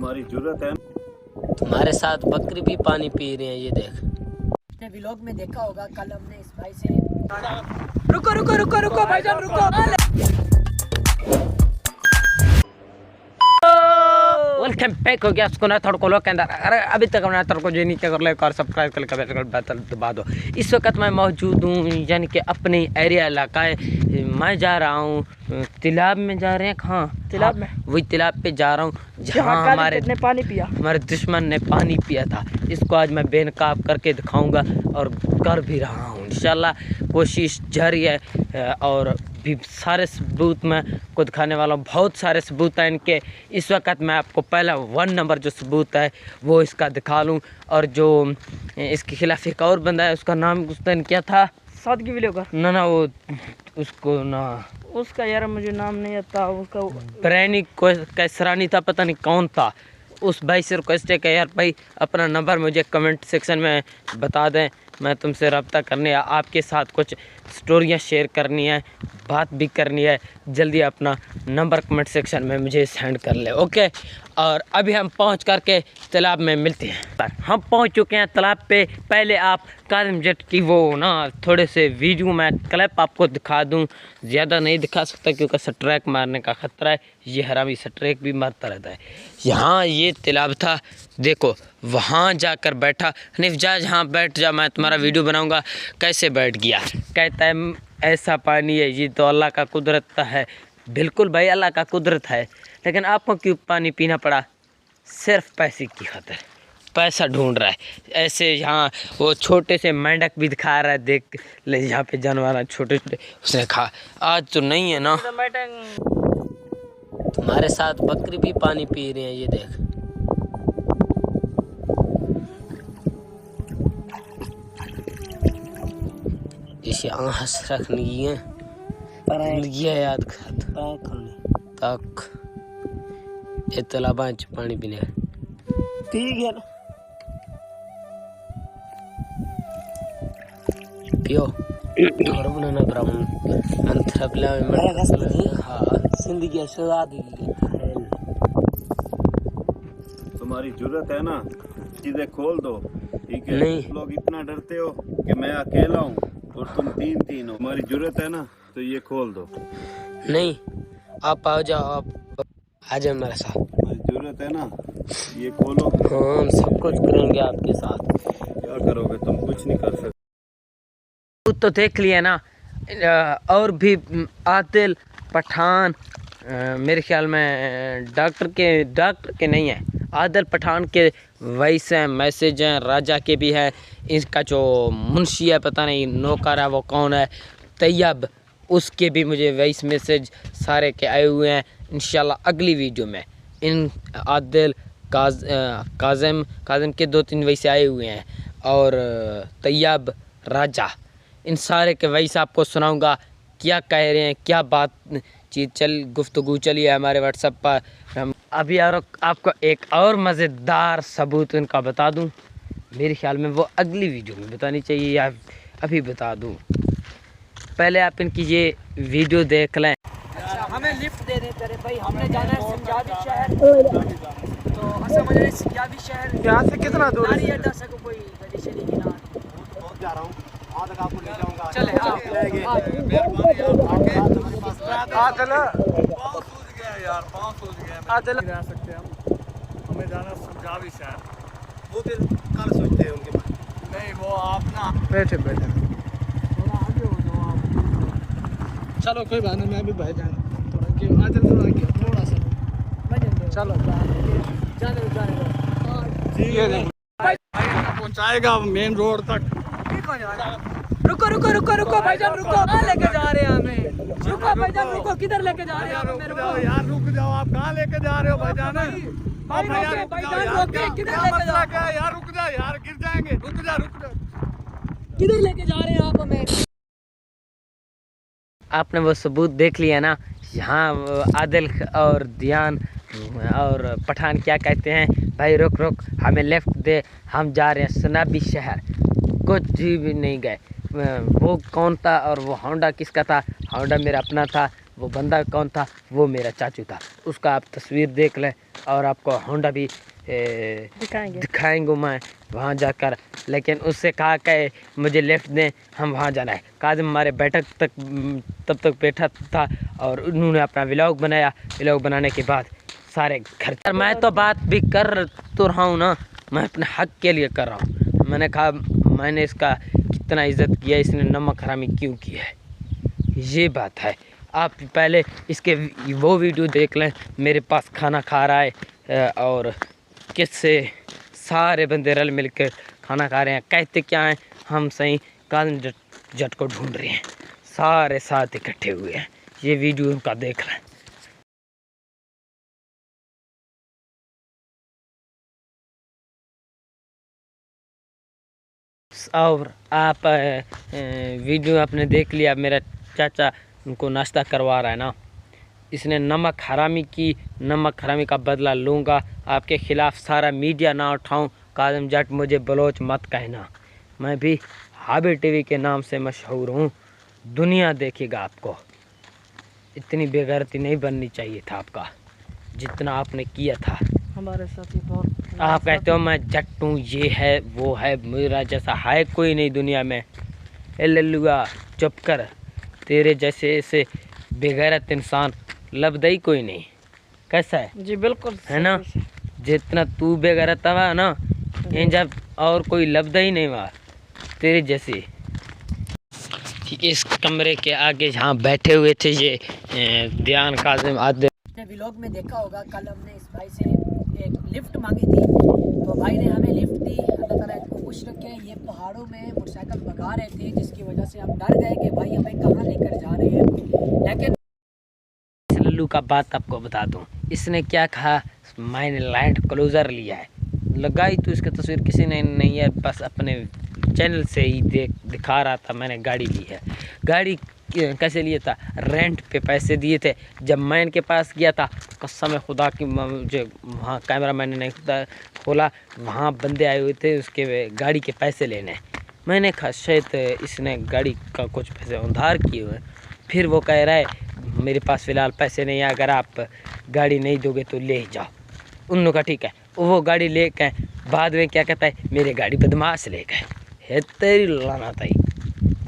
तुम्हारी जरूरत है। तुम्हारे साथ बकरी भी पानी पी रहे हैं, ये देख। आपने व्लॉग में देखा होगा, कल हमने इस भाई से रुको भाईजान रुको। वेलकम बैक हो गया उसको ना थोड़ा को के अंदर। अरे अभी तक हमने थोड़ा को जो नहीं क्या कर ले और सब्सक्राइब कर बेल दबा दो। इस वक्त मैं मौजूद हूँ यानी कि अपने एरिया इलाका है। मैं जा रहा हूँ तालाब में, जा रहे हैं कहाँ? तालाब में, वही तालाब पे जा रहा हूँ जहाँ हमारे दुश्मन ने पानी पिया था। इसको आज मैं बेनकाब करके दिखाऊंगा और कर भी रहा हूँ इंशाल्लाह। कोशिश जारी है और भी सारे सबूत मैं को दिखाने वाला हूँ। बहुत सारे सबूत हैं इनके। इस वक्त मैं आपको पहला 1 नंबर जो सबूत है वो इसका दिखा लूँ। और जो इसके खिलाफ एक और बंदा है, उसका नाम उस दिन क्या था? सादगी वीडियो का ना वो उसको ना उसका यार मुझे नाम नहीं आता। उसका ब्रैनी कैसरानी था, पता नहीं कौन था। उस भाई से रिक्वेस्ट है कि यार भाई अपना नंबर मुझे कमेंट सेक्शन में बता दें। मैं तुमसे रब्ता करने या आपके साथ कुछ स्टोरियां शेयर करनी है, बात भी करनी है। जल्दी अपना नंबर कमेंट सेक्शन में मुझे सेंड कर ले, ओके। और अभी हम पहुंच करके तालाब में मिलते हैं। हम पहुंच चुके हैं तालाब पे। पहले आप काज़िम जट की वो ना थोड़े से वीडियो में क्लिप आपको दिखा दूं। ज़्यादा नहीं दिखा सकता क्योंकि स्ट्राइक मारने का ख़तरा है। ये हरामी स्ट्राइक भी मारता रहता है। यहाँ ये तालाब था, देखो वहाँ जाकर बैठा। हनीफ जा जहाँ बैठ जा, मैं तुम्हारा वीडियो बनाऊँगा। कैसे बैठ गया? कहता है ऐसा पानी है, ये तो अल्लाह का कुदरत है। बिल्कुल भाई अल्लाह का कुदरत है, लेकिन आपको क्यों पानी पीना पड़ा? सिर्फ पैसे की खातिर। पैसा ढूंढ रहा है। ऐसे यहाँ वो छोटे से मेंढक भी दिखा रहा है, देख ले यहाँ पे जानवर छोटे छोटे, उसने कहा आज तो नहीं है ना। तुम्हारे साथ बकरी भी पानी पी रहे हैं, ये देख। इसे हंस रखनी है याद तक ये तालाब पानी पीने ठीक है पियो घर बनाना ब्राउन अंतरबला में। हाँ जिंदगी स्वाद तुम्हारी जरूरत है ना, चीजें खोल दो, ठीक है? नहीं। लोग इतना डरते हो कि मैं अकेला हूँ और तुम तीन हो। तुम्हारी जरूरत है ना तो ये खोल दो। नहीं, आप आ जाओ, आप आ जाओ मेरे साथ। तुम्हारी जरूरत है ना, ये खोलो। हाँ हम सब कुछ करेंगे आपके साथ। क्या करोगे तुम? कुछ नहीं कर सकते। तो देख लिया ना। और भी आदिल पठान, मेरे ख्याल में डॉक्टर के नहीं है, आदिल पठान के वॉइस हैं, मैसेज हैं। राजा के भी है। इसका जो मुंशी है पता नहीं नौकर है वो कौन है, तैयब, उसके भी मुझे वॉइस मैसेज सारे के आए हुए हैं। इंशाल्लाह अगली वीडियो में इन आदिल काज़िम के 2-3 वॉइस आए हुए हैं और तैयब, राजा, इन सारे के वॉइस आपको सुनाऊंगा। क्या कह रहे हैं, क्या बात चीज़ गुफ्तगू चली है हमारे व्हाट्सएप पर। हम अभी और आपको एक और मज़ेदार सबूत इनका बता दूं। मेरे ख्याल में वो अगली वीडियो में बतानी चाहिए या अभी बता दूं। पहले आप इनकी ये वीडियो देख लें। अच्छा, हमें लिफ्ट दे देते रे भाई। हमने जाना है सिंजाबी शहर, तो ऐसा मुझे सिंजाबी शहर यहाँ से कितना दूर है? कोई गली चली की ना बहुत जा रहा हूँ, वहाँ तक आपको ले जाऊँगा। चले चलो। पाँव सूझ गया चलो जा सकते हैं हम। हमें जाना सिंजाबी शहर। वो फिर कल सोचते हैं उनके पास। नहीं वो आप ना बैठे थोड़ा आगे हो जाओ आप। चलो कोई बात नहीं, मैं भी भाई जाना थोड़ा आगे, आजल थोड़ा आगे थोड़ा सा चलो ठीक है भाई पहुंचाएगा मेन रोड तक। रुको भाईजान रुको, कहाँ लेके जा रहे हैं हमें? रुको भाईजान रुको, किधर लेके जा रहे हैं हमें? रुक जाओ यार, रुक जाओ। आप कहाँ लेके जा रहे हो भाईजान? भाईजान रोके, किधर लेके जा रहे हो यार? रुक जा यार, गिर जाएंगे। रुक जा किधर लेके जा रहे हैं आप हमें? आपने वो सबूत देख लिया ना। यहाँ आदिल और दियान और पठान क्या कहते हैं, भाई रुक हमें लेफ्ट दे, हम जा रहे हैं सनाबी शहर। कुछ भी नहीं गए। वो कौन था और वो होंडा किसका था? होंडा मेरा अपना था। वो बंदा कौन था, वो मेरा चाचू था। उसका आप तस्वीर देख लें और आपको होंडा भी दिखाएंगे मैं वहाँ जाकर। लेकिन उससे कहा कि मुझे लिफ्ट दें, हम वहाँ जाना है। काजिम हमारे बैठक तक तब तक बैठा था और उन्होंने अपना व्लॉग बनाया। व्लॉग बनाने के बाद सारे घर, मैं तो बात भी कर तो रहा हूँ ना, मैं अपने हक के लिए कर रहा हूँ। मैंने कहा मैंने इसका कितना इज़्ज़त किया, इसने नमक हरामी क्यों की है, ये बात है। आप पहले इसके वो वीडियो देख लें, मेरे पास खाना खा रहा है और किससे सारे बंदे रल मिलकर खाना खा रहे हैं। कहते क्या हैं, हम सही काजिम जट को ढूंढ रहे हैं, सारे साथ इकट्ठे हुए हैं। ये वीडियो उनका देख लें। और आप वीडियो आपने देख लिया, मेरा चाचा उनको नाश्ता करवा रहा है ना। इसने नमक हरामी की, नमक हरामी का बदला लूँगा। आपके ख़िलाफ़ सारा मीडिया ना उठाऊं, काजिम जट मुझे बलोच मत कहना। मैं भी हाबिर टीवी के नाम से मशहूर हूँ, दुनिया देखेगा आपको। इतनी बेगैरती नहीं बननी चाहिए था आपका, जितना आपने किया था हमारे साथ ही बहुत। आप कहते हो मैं जट हूँ, ये है वो है, मेरा जैसा है कोई नहीं दुनिया में। ए लल्लुआ चुप कर, तेरे जैसे ऐसे बेगैरत इंसान लबदई कोई नहीं। कैसा है जी बिल्कुल है ना, जितना तू बेगैरत हुआ ना, इन जब और कोई लबदई नहीं हुआ तेरे जैसे। इस कमरे के आगे जहाँ बैठे हुए थे ये ध्यान काजिम आदिल। व्लॉग में देखा होगा, कल हमने इस भाई से एक लिफ्ट मांगी थी, तो भाई ने हमें लिफ्ट दी। अल्लाह ताला इसको खुश रखे। ये पहाड़ों में मोटरसाइकिल भगा रहे थे, जिसकी वजह से हम डर गए कि भाई हमें कहाँ लेकर जा रहे हैं। लेकिन लल्लू का बात आपको बता दूं, इसने क्या कहा, मैंने लैंड क्लोजर लिया है। लगाई तो इसकी तस्वीर किसी ने नहीं है, बस अपने चैनल से ही दिखा रहा था। मैंने गाड़ी ली है। गाड़ी कैसे लिया था, रेंट पे पैसे दिए थे। जब मैं इनके पास गया था, कसम खुदा की, मुझे वहाँ कैमरा मैंने नहीं खोला, वहाँ बंदे आए हुए थे उसके गाड़ी के पैसे लेने। मैंने कहा शायद इसने गाड़ी का कुछ पैसे उधार किए हुए। फिर वो कह रहा है मेरे पास फ़िलहाल पैसे नहीं है, अगर आप गाड़ी नहीं दोगे तो ले जाओ। उन लोगों का ठीक है, वो गाड़ी ले गए। बाद में क्या कहता है, मेरे गाड़ी बदमाश ले गए। है तेरी लाना ताई।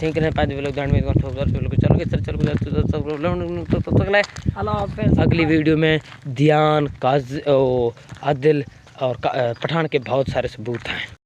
ठीक है, 5 लोग अगली वीडियो में ध्यान आदिल और पठान के बहुत सारे सबूत हैं।